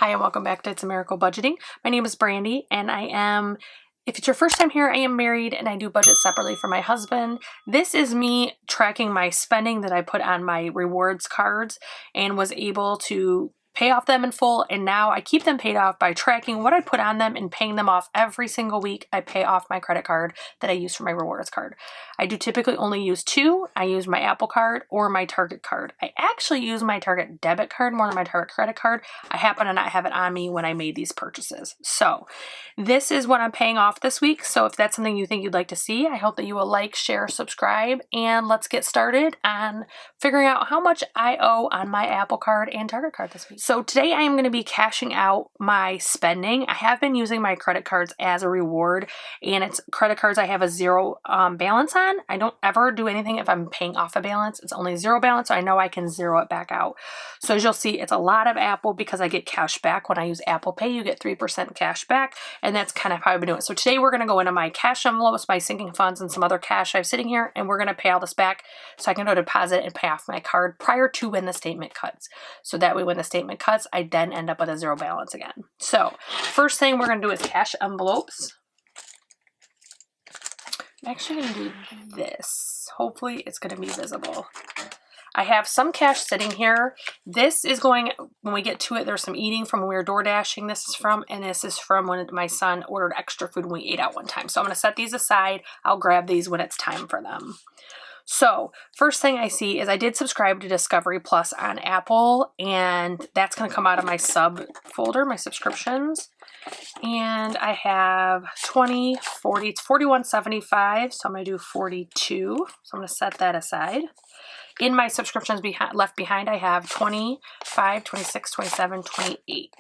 Hi and welcome back to It's a Miracle Budgeting. My name is Brandy and if it's your first time here, I am married and I do budget separately for my husband. This is me tracking my spending that I put on my rewards cards and was able to pay off them in full, and now I keep them paid off by tracking what I put on them and paying them off every single week. I pay off my credit card that I use for my rewards card. I do typically only use two. I use my Apple card or my Target card. I actually use my Target debit card more than my Target credit card. I happen to not have it on me when I made these purchases. So this is what I'm paying off this week. So if that's something you think you'd like to see, I hope that you will like, share, subscribe, and let's get started on figuring out how much I owe on my Apple card and Target card this week. So today I am going to be cashing out my spending. I have been using my credit cards as a reward, and it's credit cards I have a zero balance on. I don't ever do anything if I'm paying off a balance. It's only zero balance, so I know I can zero it back out. So as you'll see, it's a lot of Apple because I get cash back. When I use Apple Pay, you get 3% cash back, and that's kind of how I've been doing it. So today we're going to go into my cash envelopes, my sinking funds, and some other cash I have sitting here, and we're going to pay all this back so I can go deposit and pay off my card prior to when the statement cuts. So that way when the statement cuts, I then end up with a zero balance again. So first thing we're going to do is cash envelopes. I'm actually going to do this. Hopefully it's going to be visible. I have some cash sitting here. This is going, when we get to it, there's some eating from when we were door dashing. This is from, and this is from when my son ordered extra food when we ate out one time. So I'm going to set these aside. I'll grab these when it's time for them. So first thing I see is I did subscribe to Discovery Plus on Apple, and that's going to come out of my sub folder, my subscriptions. And I have 20, 40, it's $41.75. So I'm going to do 42. So I'm going to set that aside. In my subscriptions left behind, I have 25, 26, 27, 28.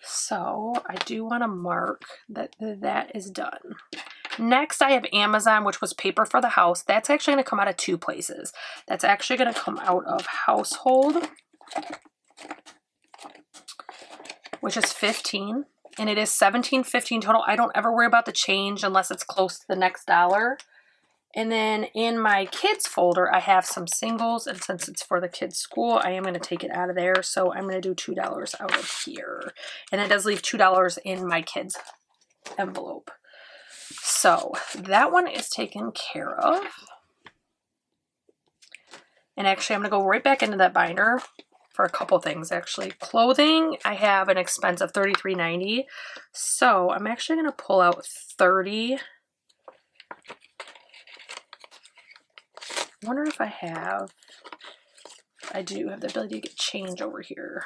So I do want to mark that that is done. Next, I have Amazon, which was paper for the house. That's actually going to come out of two places. That's actually going to come out of household, which is 15, and it is $17.15 total. I don't ever worry about the change unless it's close to the next dollar. And then in my kids folder, I have some singles, and since it's for the kids' school, I am going to take it out of there. So I'm going to do $2 out of here. And it does leave $2 in my kids' envelope. So that one is taken care of. And actually, I'm going to go right back into that binder for a couple things, actually. Clothing, I have an expense of $33.90. So I'm actually going to pull out 30. I wonder if I do have the ability to get change over here.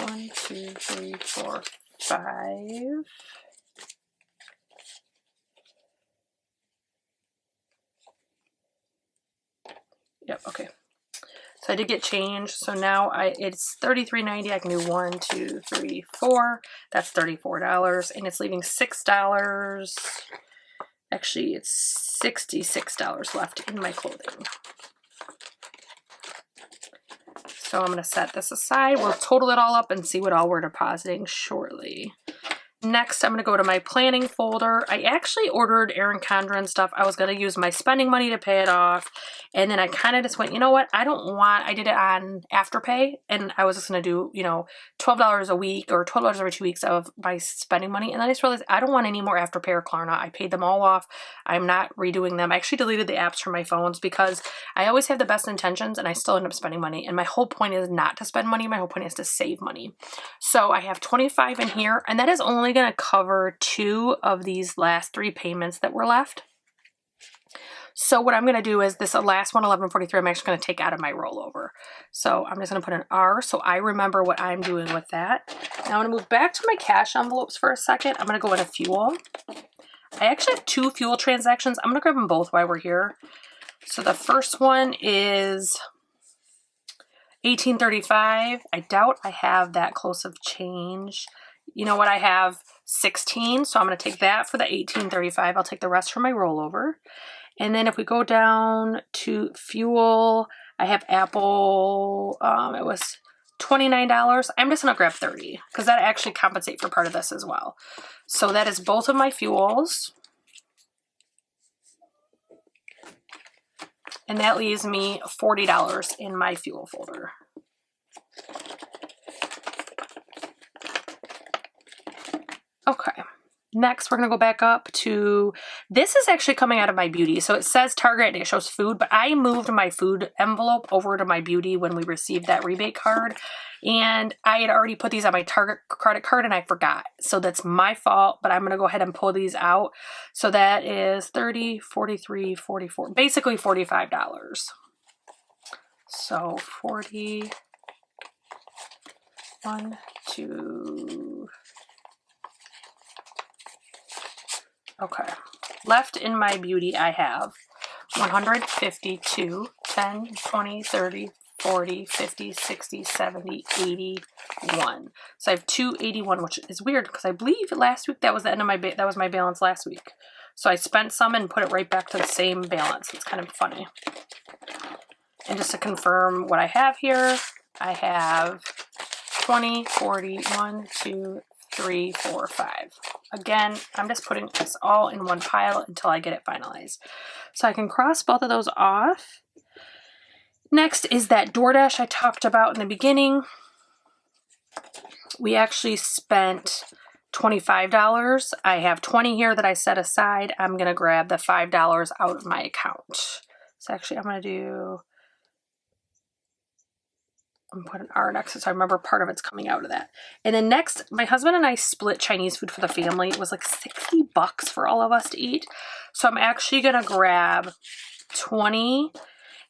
1, 2, 3, 4, 5. Yep, okay. So I did get change. So now it's $33.90. I can do 1, 2, 3, 4. That's $34. And it's leaving $6. Actually, it's $66 left in my clothing. So I'm going to set this aside. We'll total it all up and see what all we're depositing shortly. Next, I'm going to go to my planning folder. I actually ordered Erin Condren stuff. I was going to use my spending money to pay it off. And then I kind of just went, you know what? I did it on Afterpay. And I was just going to do, $12 a week or $12 every 2 weeks of my spending money. And then I just realized I don't want any more Afterpay or Klarna. I paid them all off. I'm not redoing them. I actually deleted the apps from my phones because I always have the best intentions and I still end up spending money. And my whole point is not to spend money. My whole point is to save money. So I have 25 in here, and that is only going to cover 2 of these last 3 payments that were left. So what I'm going to do is this last one, $11.43, I'm actually going to take out of my rollover. So I'm just going to put an R so I remember what I'm doing with that. Now I'm going to move back to my cash envelopes for a second. I'm going to go into fuel. I actually have 2 fuel transactions. I'm going to grab them both while we're here. So the first one is $18.35. I doubt I have that close of change. You know what? I have 16, so I'm going to take that for the $18.35. I'll take the rest for my rollover. And then if we go down to fuel, I have Apple, it was $29. I'm just going to grab 30 because that actually compensates for part of this as well. So that is both of my fuels. And that leaves me $40 in my fuel folder. Okay. Next, we're going to go back up to, this is actually coming out of my beauty. So it says Target and it shows food, but I moved my food envelope over to my beauty when we received that rebate card. And I had already put these on my Target credit card and I forgot. So that's my fault, but I'm going to go ahead and pull these out. So that is 30, 43, 44, basically $45. So 40, 1, 2, okay, left in my beauty I have 152, 10, 20, 30, 40, 50, 60, 70, 81. So I have 281, which is weird because I believe last week that was the end of my, that was my balance last week. So I spent some and put it right back to the same balance. It's kind of funny. And just to confirm what I have here, I have 20, 40, 1, 2, 3, 4, 5. Again, I'm just putting this all in one pile until I get it finalized. So I can cross both of those off. Next is that DoorDash I talked about in the beginning. We actually spent $25. I have 20 here that I set aside. I'm going to grab the $5 out of my account. So actually I'm going to do, I'm putting R next to, so I remember part of it's coming out of that. And then next, my husband and I split Chinese food for the family. It was like $60 for all of us to eat. So I'm actually going to grab 20.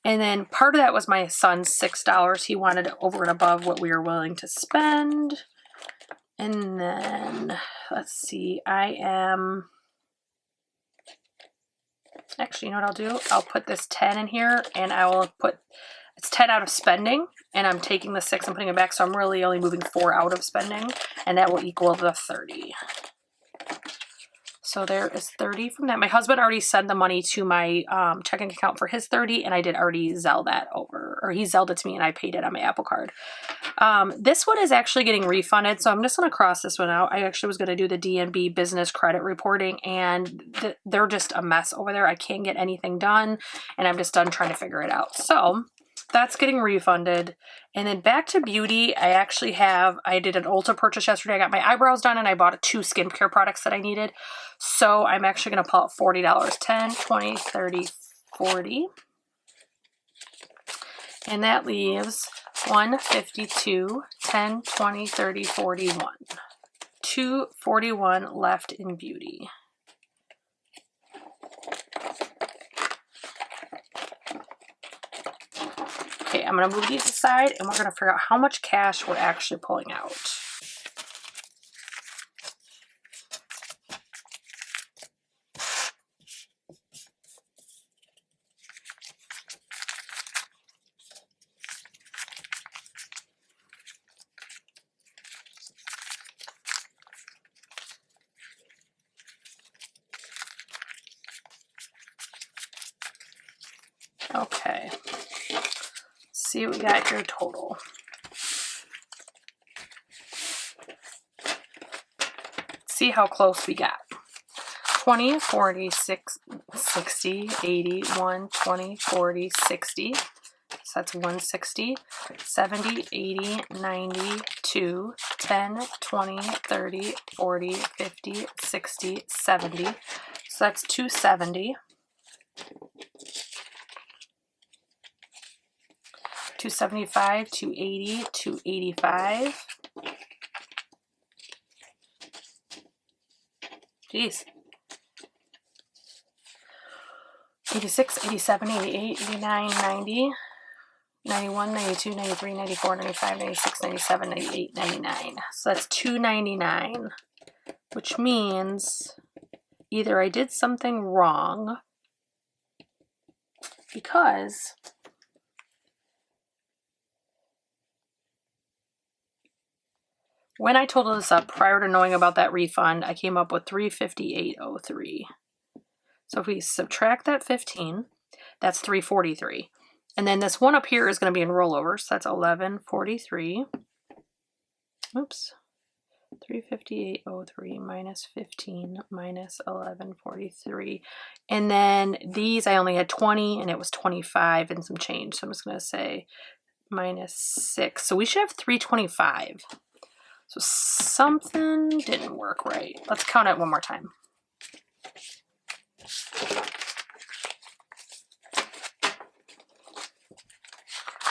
And then part of that was my son's $6. He wanted over and above what we were willing to spend. And then, let's see, I am, actually, you know what I'll do? I'll put this 10 in here and I will put, it's 10 out of spending, and I'm taking the 6 and putting it back, so I'm really only moving 4 out of spending, and that will equal the 30. So there is 30 from that. My husband already sent the money to my checking account for his 30, and I did already Zelle that over, or he Zelled it to me and I paid it on my Apple Card. This one is actually getting refunded, so I'm just going to cross this one out. I actually was going to do the DNB business credit reporting, and they're just a mess over there. I can't get anything done, and I'm just done trying to figure it out. So that's getting refunded. And then back to beauty, I actually have, I did an Ulta purchase yesterday. I got my eyebrows done and I bought 2 skincare products that I needed. So I'm actually going to pull out $40. 10, 20, 30, 40. And that leaves 152, 10, 20, 30, 41. 241 left in beauty. Okay, I'm going to move these aside and we're going to figure out how much cash we're actually pulling out. Okay. See what we got here total. See how close we got. 20, 40, 60, 80, 1, 20, 40, 60. So that's 160, 70, 80, 90, 2, 10, 20, 30, 40, 50, 60, 70. So that's 270. 275, 280, 285. Jeez. 86, 87, 88, 89, 90, 91, 92, 93, 94, 95, 96, 97, 98, 99. So that's 299, which means either I did something wrong because when I totaled this up prior to knowing about that refund, I came up with $358.03. So if we subtract that 15, that's $343. And then this one up here is going to be in rollovers. So that's 1143. Oops. 358.03 minus 15 minus 1143. And then these I only had 20 and it was 25 and some change. So I'm just going to say minus 6. So we should have 325. So something didn't work right. Let's count it one more time.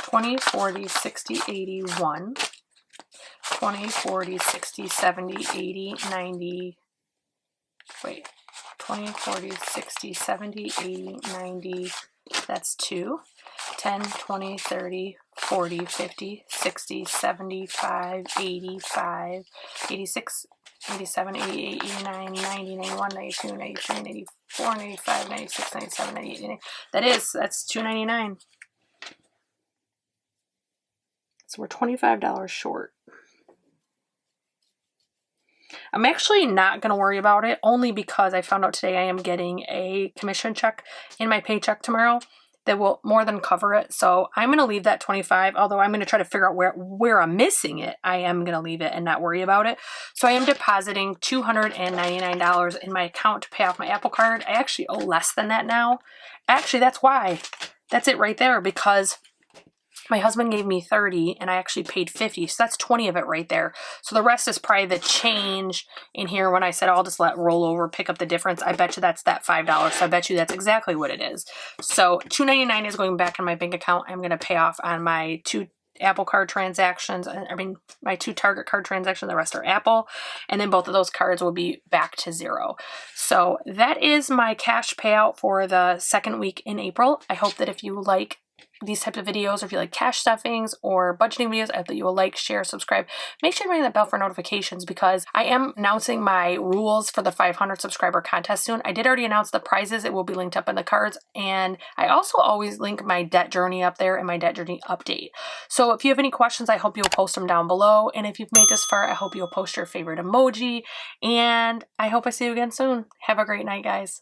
20, 40, 60, 81, 20, 40, 60, 70, 80, 90, wait, 20, 40, 60, 70, 80, 90, that's 2, 10, 20, 30, 40, 50, 60, 75, 85, 86, 87, 88, 89, 90, 91, 92, 93, 94, 95, 96, 97, 98, 99. That's $2.99. So we're $25 short. I'm actually not going to worry about it, only because I found out today I am getting a commission check in my paycheck tomorrow that will more than cover it. So I'm going to leave that 25, although I'm going to try to figure out where I'm missing it. I am going to leave it and not worry about it. So I am depositing $299 in my account to pay off my Apple Card. I actually owe less than that now. Actually, that's why. That's it right there, because my husband gave me 30 and I actually paid 50. So that's 20 of it right there. So the rest is probably the change in here when I said I'll just let roll over, pick up the difference. I bet you that's that $5. So I bet you that's exactly what it is. So $2.99 is going back in my bank account. I'm going to pay off on my 2 Apple Card transactions. I mean, my 2 Target card transactions, the rest are Apple. And then both of those cards will be back to 0. So that is my cash payout for the second week in April. I hope that if you like these types of videos, or if you like cash stuffings or budgeting videos, I hope that you will like, share, subscribe. Make sure to ring that bell for notifications, because I am announcing my rules for the 500 subscriber contest soon. I did already announce the prizes. It will be linked up in the cards. And I also always link my debt journey up there and my debt journey update. So if you have any questions, I hope you'll post them down below. And if you've made this far, I hope you'll post your favorite emoji. And I hope I see you again soon. Have a great night, guys.